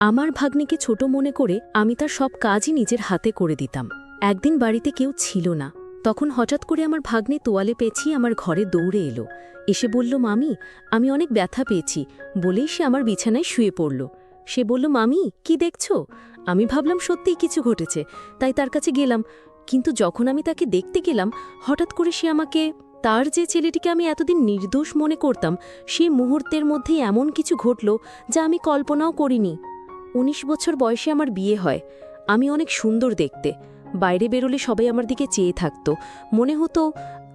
আমার ভাগ্নিকে ছোট মনে করে আমি তার সব কাজই নিজের হাতে করে দিতাম। একদিন বাড়িতে কেউ ছিল না, তখন হঠাৎ করে আমার ভাগ্নে তোয়ালে পেঁচিয়ে আমার ঘরে দৌড়ে এলো। এসে বলল, মামি, আমি অনেক ব্যথা পেয়েছি, বলেই সে আমার বিছানায় শুয়ে পড়ল। সে বলল, মামি, কি দেখছো? আমি ভাবলাম সত্যিই কিছু ঘটেছে, তাই তার কাছে গেলাম। কিন্তু যখন আমি তাকে দেখতে গেলাম, হঠাৎ করে সে আমাকে, তার যে ছেলেটিকে আমি এতদিন নির্দোষ মনে করতাম, সে মুহূর্তের মধ্যেই এমন কিছু ঘটল যা আমি কল্পনাও করিনি। ১৯ বছর বয়সে আমার বিয়ে হয়। আমি অনেক সুন্দর দেখতে। বাইরে বেরোলে সবাই আমার দিকে চেয়ে থাকত, মনে হতো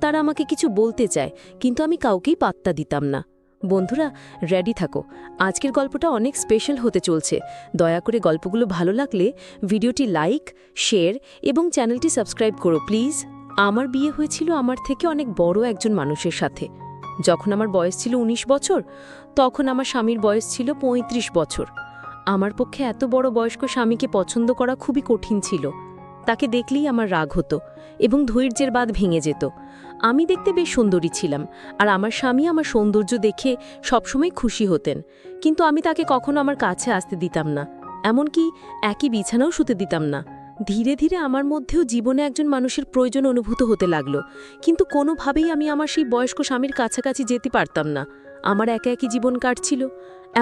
তারা আমাকে কিছু বলতে চায়, কিন্তু আমি কাউকেই পাত্তা দিতাম না। বন্ধুরা, রেডি থাকো, আজকের গল্পটা অনেক স্পেশাল হতে চলছে। দয়া করে গল্পগুলো ভালো লাগলে ভিডিওটি লাইক, শেয়ার এবং চ্যানেলটি সাবস্ক্রাইব করো প্লিজ। আমার বিয়ে হয়েছিল আমার থেকে অনেক বড় একজন মানুষের সাথে। যখন আমার বয়স ছিল ১৯ বছর, তখন আমার স্বামীর বয়স ছিল ৩৫ বছর। আমার পক্ষে এত বড় বয়স্ক স্বামীকে পছন্দ করা খুবই কঠিন ছিল। তাকে দেখলেই আমার রাগ হতো এবং ধৈর্যের বাঁধ ভেঙে যেত। আমি দেখতে বেশ সুন্দরী ছিলাম, আর আমার স্বামী আমার সৌন্দর্য দেখে সবসময় খুশি হতেন, কিন্তু আমি তাকে কখনো আমার কাছে আসতে দিতাম না, এমনকি একই বিছানাও শুতে দিতাম না। ধীরে ধীরে আমার মধ্যেও জীবনে একজন মানুষের প্রয়োজন অনুভূত হতে লাগলো, কিন্তু কোনোভাবেই আমি আমার সেই বয়স্ক স্বামীর কাছাকাছি যেতে পারতাম না। আমার একা একই জীবন কাটছিল।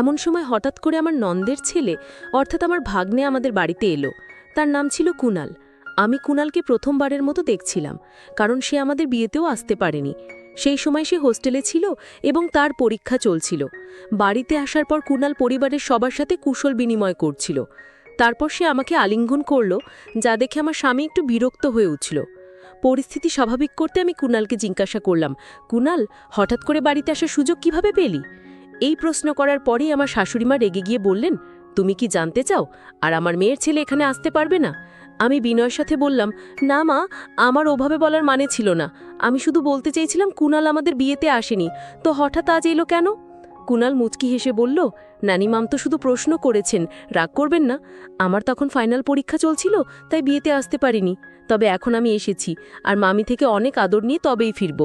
এমন সময় হঠাৎ করে আমার নন্দের ছেলে, অর্থাৎ আমার ভাগ্নে আমাদের বাড়িতে এলো। তার নাম ছিল কুনাল। আমি কুনালকে প্রথমবারের মতো দেখছিলাম, কারণ সে আমাদের বিয়েতেও আসতে পারেনি। সেই সময় সে হোস্টেলে ছিল এবং তার পরীক্ষা চলছিল। বাড়িতে আসার পর কুনাল পরিবারের সবার সাথে কুশল বিনিময় করছিল। তারপর সে আমাকে আলিঙ্গন করল, যা দেখে আমার স্বামী একটু বিরক্ত হয়ে উঠল। পরিস্থিতি স্বাভাবিক করতে আমি কুনালকে জিজ্ঞাসা করলাম, কুনাল, হঠাৎ করে বাড়িতে আসার সুযোগ কিভাবে পেলি? এই প্রশ্ন করার পরেই আমার শাশুড়িমা রেগে গিয়ে বললেন, তুমি কি জানতে চাও আর আমার মেয়ের ছেলে এখানে আসতে পারবে না? আমি বিনয়ের সাথে বললাম, না মা, আমার ওভাবে বলার মানে ছিল না। আমি শুধু বলতে চাইছিলাম কুনাল আমাদের বিয়েতে আসেনি, তো হঠাৎ আজ এলো কেন? কুনাল মুচকি হেসে বলল, নানিমাম তো শুধু প্রশ্ন করেছেন, রাগ করবেন না। আমার তখন ফাইনাল পরীক্ষা চলছিল, তাই বিয়েতে আসতে পারিনি। তবে এখন আমি এসেছি, আর মামি থেকে অনেক আদর নিয়ে তবেই ফিরব।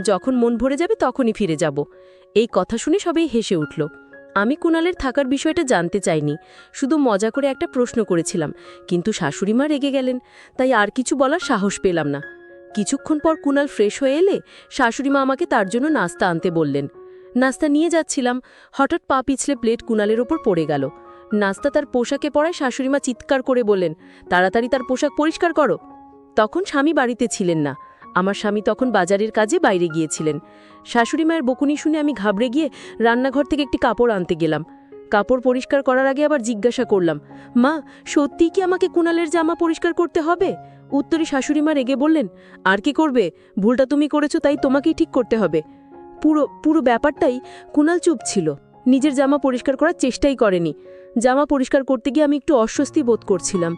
যখন মন ভরে যাবে তখনই ফিরে যাব। এই কথা শুনে সবাই হেসে উঠল। আমি কুনালের থাকার বিষয়টা জানতে চাইনি, শুধু মজা করে একটা প্রশ্ন করেছিলাম, কিন্তু শাশুড়িমা রেগে গেলেন, তাই আর কিছু বলার সাহস পেলাম না। কিছুক্ষণ পর কুনাল ফ্রেশ হয়ে এলে শাশুড়িমা আমাকে তার জন্য নাস্তা আনতে বললেন। নাস্তা নিয়ে যাচ্ছিলাম, হঠাৎ পা পিছলে প্লেট কুনালের ওপর পড়ে গেল। নাস্তা তার পোশাকে পড়ায় শাশুড়িমা চিৎকার করে বললেন, তাড়াতাড়ি তার পোশাক পরিষ্কার করো। তখন স্বামী বাড়িতে ছিলেন না। আমার স্বামী তখন বাজারের কাজে বাইরে গিয়েছিলেন। শাশুড়ি মায়ের বকুনি শুনে আমি ঘাবড়ে গিয়ে রান্নাঘর থেকে একটি কাপড় আনতে গেলাম। কাপড় পরিষ্কার করার আগে আবার জিজ্ঞাসা করলাম, মা, সত্যিই কি আমাকে কুনালের জামা পরিষ্কার করতে হবে? উত্তরে শাশুড়িমা রেগে বললেন, আর কি করবে, ভুলটা তুমি করেছো, তাই তোমাকেই ঠিক করতে হবে। পুরো ব্যাপারটাই কুনাল চুপ ছিল, নিজের জামা পরিষ্কার করার চেষ্টাই করেনি। জামা পরিষ্কার করতে গিয়ে আমি একটু অস্বস্তি বোধ করছিলাম।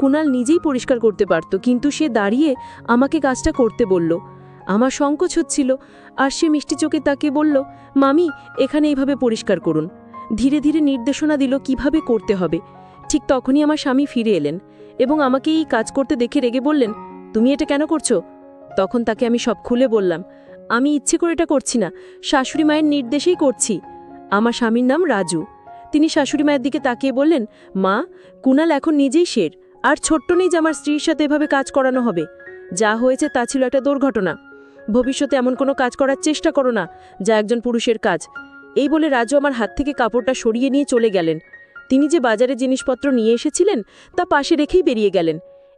কুনাল নিজেই পরিষ্কার করতে পারত, কিন্তু সে দাঁড়িয়ে আমাকে কাজটা করতে বলল। আমার সংকোচ হচ্ছিল, আর সে মিষ্টি চোখে তাকিয়ে বলল, মামি, এখানে এইভাবে পরিষ্কার করুন। ধীরে ধীরে নির্দেশনা দিল কিভাবে করতে হবে। ঠিক তখনই আমার স্বামী ফিরে এলেন এবং আমাকে এই কাজ করতে দেখে রেগে বললেন, তুমি এটা কেন করছো? তখন তাকে আমি সব খুলে বললাম, আমি ইচ্ছে করে এটা করছি না, শাশুড়ি মায়ের নির্দেশেই করছি। আমার স্বামীর নাম রাজু। তিনি শাশুড়ি মায়ের দিকে তাকিয়ে বললেন, মা, কুনাল এখন নিজেই শের, আর ছোট্ট নেই যে আমার স্ত্রীর সাথে এভাবে কাজ করানো হবে। যা হয়েছে তা ছিল একটা দুর্ঘটনা। ভবিষ্যতে এমন কোনো কাজ করার চেষ্টা করো না যা একজন পুরুষের কাজ। এই বলে রাজু আমার হাত থেকে কাপড়টা সরিয়ে নিয়ে চলে গেলেন। তিনি যে বাজারে জিনিসপত্র নিয়ে এসেছিলেন তা পাশে রেখেই বেরিয়ে গেলেন।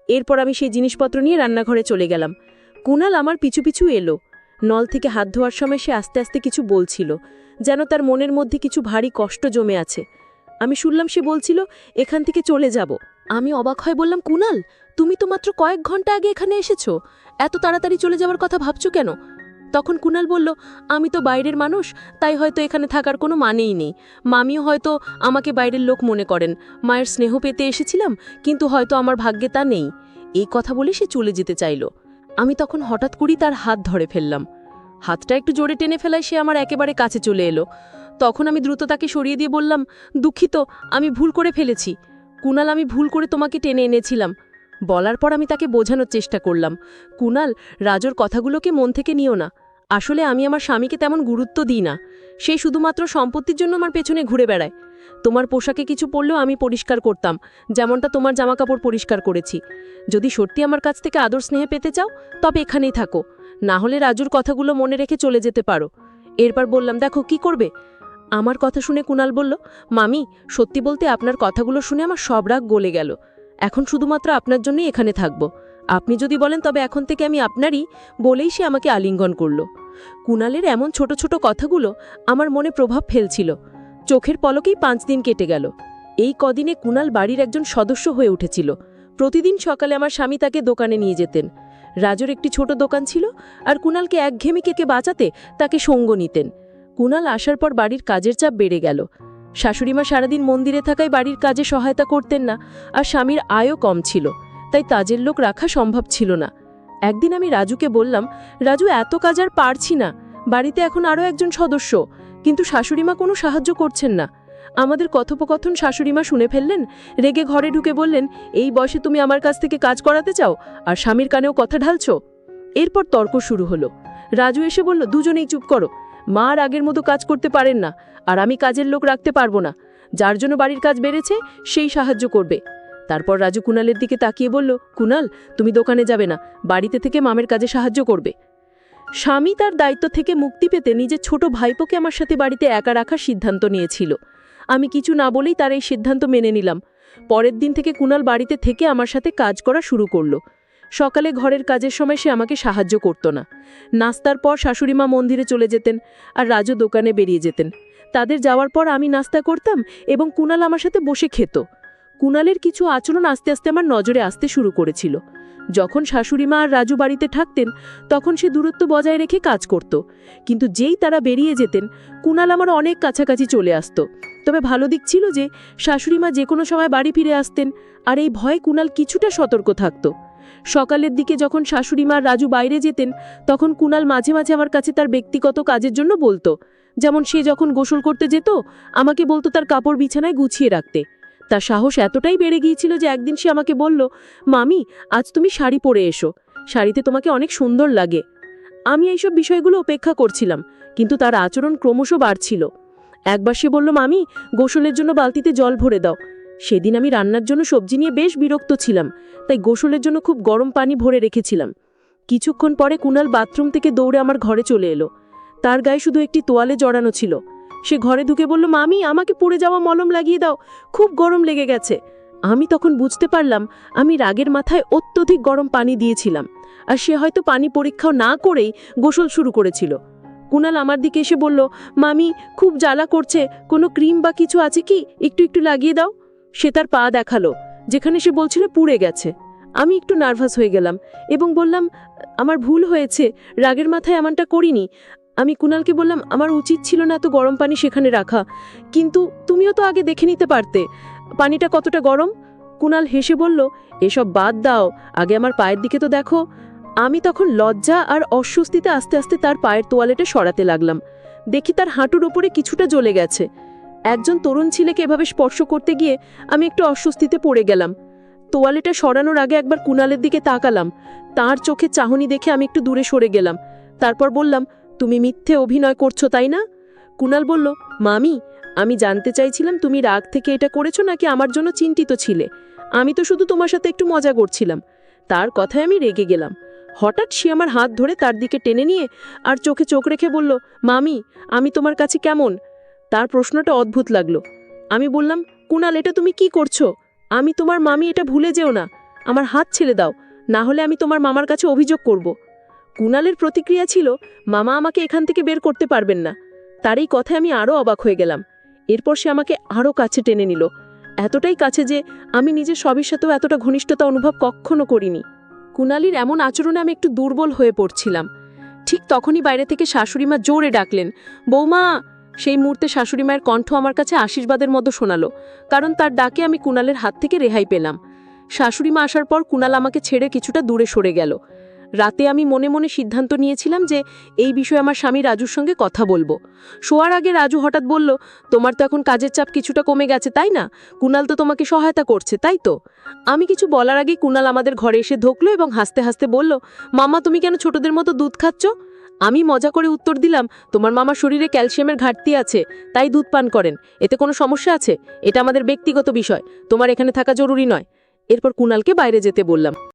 এরপর আমি সেই জিনিসপত্র নিয়ে রান্নাঘরে চলে গেলাম। কুনাল আমার পিছু পিছু এলো। নল থেকে হাত ধোয়ার সময় সে আস্তে আস্তে কিছু বলছিল, যেন তার মনের মধ্যে কিছু ভারী কষ্ট জমে আছে। আমি শুনলাম সে বলছিল, এখান থেকে চলে যাব। আমি অবাক হয়ে বললাম, কুনাল, তুমি তো মাত্র কয়েক ঘন্টা আগে এখানে এসেছো, এত তাড়াতাড়ি চলে যাওয়ার কথা ভাবছো কেন? তখন কুনাল বলল, আমি তো বাইরের মানুষ, তাই হয়তো এখানে থাকার কোনো মানেই নেই। মামিও হয়তো আমাকে বাইরের লোক মনে করেন। মায়ের স্নেহ পেতে এসেছিলাম, কিন্তু হয়তো আমার ভাগ্যে তা নেই। এই কথা বলে সে চলে যেতে চাইল। আমি তখন হঠাৎ করেই তার হাত ধরে ফেললাম। হাতটা একটু জোরে টেনে ফেলায় সে আমার একেবারে কাছে চলে এলো। তখন আমি দ্রুত তাকে সরিয়ে দিয়ে বললাম, দুঃখিত, আমি ভুল করে ফেলেছি। কুনাল, আমি ভুল করে তোমাকে টেনে এনেছিলাম। বলার পর আমি তাকে বোঝানোর চেষ্টা করলাম, কুনাল, রাজুর কথাগুলোকে মন থেকে নিও না। আসলে আমি আমার স্বামীকে তেমন গুরুত্ব দিই না। সে শুধুমাত্র সম্পত্তির জন্য আমার পেছনে ঘুরে বেড়ায়। তোমার পোশাকে কিছু পরলেও আমি পরিষ্কার করতাম, যেমনটা তোমার জামাকাপড় পরিষ্কার করেছি। যদি সত্যি আমার কাছ থেকে আদর স্নেহে পেতে চাও তবে এখানেই থাকো, না হলে রাজুর কথাগুলো মনে রেখে চলে যেতে পারো। এরপর বললাম, দেখো কি করবে। আমার কথা শুনে কুণাল বলল, মামি সত্যি বলতে আপনার কথাগুলো শুনে আমার সব রাগ গলে গেল। এখন শুধুমাত্র আপনার জন্যই এখানে থাকব। আপনি যদি বলেন তবে এখন থেকে আমি আপনারই, বলেই সে আমাকে আলিঙ্গন করল। কুণালের এমন ছোট ছোট কথাগুলো আমার মনে প্রভাব ফেলছিল। চোখের পলকেই 5 দিন কেটে গেল। এই কদিনে কুণাল বাড়ির একজন সদস্য হয়ে উঠেছিল। প্রতিদিন সকালে আমার স্বামী তাকে দোকানে নিয়ে যেতেন। রাজুর একটি ছোট দোকান ছিল, আর কুণালকে একঘেয়েমি থেকে বাঁচাতে তাকে সঙ্গ নিতেন। কুণাল আসার পর বাড়ির কাজের চাপ বেড়ে গেল। শাশুড়িমা সারাদিন মন্দিরে থাকায় বাড়ির কাজে সহায়তা করতেন না, আর স্বামীর আয়ও কম ছিল, তাই কাজের লোক রাখা সম্ভব ছিল না। একদিন আমি রাজুকে বললাম, রাজু এত কাজ আর পারছি না, বাড়িতে এখন আরও একজন সদস্য, কিন্তু শাশুড়িমা কোনো সাহায্য করছেন না। আমাদের কথোপকথন শাশুড়িমা শুনে ফেললেন, রেগে ঘরে ঢুকে বললেন, এই বয়সে তুমি আমার কাছ থেকে কাজ করাতে চাও আর স্বামীর কানেও কথা ঢালছো। এরপর তর্ক শুরু হলো। রাজু এসে বলল, দুজনেই চুপ করো, মা আর আগের মতো কাজ করতে পারেন না, আর আমি কাজের লোক রাখতে পারবো না। যার জন্য বাড়ির কাজ বেড়েছে সেই সাহায্য করবে। তারপর রাজু কুণালের দিকে তাকিয়ে বলল, কুণাল তুমি দোকানে যাবে না, বাড়িতে থেকে মামের কাজে সাহায্য করবে। স্বামী তার দায়িত্ব থেকে মুক্তি পেতে নিজের ছোট ভাইপোকে আমার সাথে বাড়িতে একা রাখার সিদ্ধান্ত নিয়েছিল। আমি কিছু না বলেই তার এই সিদ্ধান্ত মেনে নিলাম। পরের দিন থেকে কুণাল বাড়িতে থেকে আমার সাথে কাজ করা শুরু করলো। সকালে ঘরের কাজের সময় সে আমাকে সাহায্য করত না। নাস্তার পর শাশুড়িমা মন্দিরে চলে যেতেন, আর রাজু দোকানে বেরিয়ে যেতেন। তাদের যাওয়ার পর আমি নাস্তা করতাম এবং কুণাল আমার সাথে বসে খেত। কুণালের কিছু আচরণ আস্তে আস্তে আমার নজরে আসতে শুরু করেছিল। যখন শাশুড়িমা আর রাজু বাড়িতে থাকতেন তখন সে দূরত্ব বজায় রেখে কাজ করত, কিন্তু যেই তারা বেরিয়ে যেতেন কুণাল আমার অনেক কাছাকাছি চলে আসত। তবে ভালো দিক ছিল যে শাশুড়িমা যে কোনো সময় বাড়ি ফিরে আসতেন, আর এই ভয়ে কুণাল কিছুটা সতর্ক থাকত। সকালের দিকে যখন শাশুড়িমা আর রাজু বাইরে যেতেন তখন কুণাল মাঝে মাঝে আমার কাছে তার ব্যক্তিগত কাজের জন্য বলতো। যেমন সে যখন গোসল করতে যেত আমাকে বলতো তার কাপড় বিছানায় গুছিয়ে রাখতে। তার সাহস এতটাই বেড়ে গিয়েছিল যে একদিন সে আমাকে বলল, মামি আজ তুমি শাড়ি পরে এসো, শাড়িতে তোমাকে অনেক সুন্দর লাগে। আমি এইসব বিষয়গুলো উপেক্ষা করছিলাম, কিন্তু তার আচরণ ক্রমশ বাড়ছিল। একবার সে বলল, মামি গোসলের জন্য বালতিতে জল ভরে দাও। সেদিন আমি রান্নার জন্য সবজি নিয়ে বেশ বিরক্ত ছিলাম, তাই গোসলের জন্য খুব গরম পানি ভরে রেখেছিলাম। কিছুক্ষণ পরে কুণাল বাথরুম থেকে দৌড়ে আমার ঘরে চলে এলো। তার গায়ে শুধু একটি তোয়ালে জড়ানো ছিল। সে ঘরে ঢুকে বলল, মামি আমাকে পড়ে যাওয়া মলম লাগিয়ে দাও, খুব গরম লেগে গেছে। আমি তখন বুঝতে পারলাম আমি রাগের মাথায় অত্যধিক গরম পানি দিয়েছিলাম, আর সে হয়তো পানি পরীক্ষাও না করেই গোসল শুরু করেছিল। কুণাল আমার দিকে এসে বলল, মামি খুব জ্বালা করছে, কোনো ক্রিম বা কিছু আছে কি, একটু একটু লাগিয়ে দাও। সে তার পা দেখালো, যেখানে সে বলছিল পুড়ে গেছে। আমি একটু নার্ভাস হয়ে গেলাম এবং বললাম, আমার ভুল হয়েছে, রাগের মাথায় এমনটা করিনি। আমি কুণালকে বললাম, আমার উচিত ছিল না এত গরম পানি সেখানে রাখা, কিন্তু তুমিও তো আগে দেখে নিতে পারতে পানিটা কতটা গরম। কুণাল হেসে বলল, এসব বাদ দাও, আগে আমার পায়ের দিকে তো দেখো। আমি তখন লজ্জা আর অস্বস্তিতে আস্তে আস্তে তার পায়ের তোয়ালেটা সরাতে লাগলাম। দেখি তার হাঁটুর ওপরে কিছুটা জ্বলে গেছে। একজন তরুণ ছেলেকে এভাবে স্পর্শ করতে গিয়ে আমি একটু অস্বস্তিতে পড়ে গেলাম। তোয়ালেটা সরানোর আগে একবার কুণালের দিকে তাকালাম। তার চোখে চাহনি দেখে আমি একটু দূরে সরে গেলাম। তারপর বললাম, তুমি মিথ্যে অভিনয় করছো তাই না? কুণাল বলল, মামি আমি জানতে চাইছিলাম তুমি রাগ থেকে এটা করেছো নাকি আমার জন্য চিন্তিত ছিলে। আমি তো শুধু তোমার সাথে একটু মজা করছিলাম। তার কথায় আমি রেগে গেলাম। হঠাৎ সে আমার হাত ধরে তার দিকে টেনে নিয়ে আর চোখে চোখ রেখে বলল, মামি আমি তোমার কাছে কেমন? তার প্রশ্নটা অদ্ভুত লাগলো। আমি বললাম, কুণাল এটা তুমি কি করছো? আমি তোমার মামি, এটা ভুলে যেও না। আমার হাত ছেড়ে দাও, না হলে আমি তোমার মামার কাছে অভিযোগ করব। কুণালের প্রতিক্রিয়া ছিল, মামা আমাকে এখান থেকে বের করতে পারবেন না। তার এই কথায় আমি আরও অবাক হয়ে গেলাম। এরপর সে আমাকে আরও কাছে টেনে নিল, এতটাই কাছে যে আমি নিজের সবের সাথেও এতটা ঘনিষ্ঠতা অনুভব কখনো করিনি। কুণালীর এমন আচরণে আমি একটু দুর্বল হয়ে পড়ছিলাম। ঠিক তখনই বাইরে থেকে শাশুড়িমা জোরে ডাকলেন, বৌমা। সেই মুহূর্তে শাশুড়িমায়ের কণ্ঠ আমার কাছে আশীর্বাদের মতো শোনালো, কারণ তার ডাকে আমি কুণালের হাত থেকে রেহাই পেলাম। শাশুড়িমা আসার পর কুণাল আমাকে ছেড়ে কিছুটা দূরে সরে গেল। রাতে আমি মনে মনে সিদ্ধান্ত নিয়েছিলাম যে এই বিষয়ে আমার স্বামী রাজুর সঙ্গে কথা বলবো। শোয়ার আগে রাজু হঠাৎ বলল, তোমার তো এখন কাজের চাপ কিছুটা কমে গেছে তাই না? কুণাল তো তোমাকে সহায়তা করছে তাই তো? আমি কিছু বলার আগেই কুণাল আমাদের ঘরে এসে ঢুকলো এবং হাসতে হাসতে বলল, মামা তুমি কেন ছোটদের মতো দুধ খাচ্ছ? আমি মজা করে উত্তর দিলাম, তোমার মামার শরীরে ক্যালসিয়ামের ঘাটতি আছে, তাই দুধ পান করেন। এতে কোনো সমস্যা আছে? এটা আমাদের ব্যক্তিগত বিষয়, তোমার এখানে থাকা জরুরি নয়। এরপর কুণালকে বাইরে যেতে বললাম।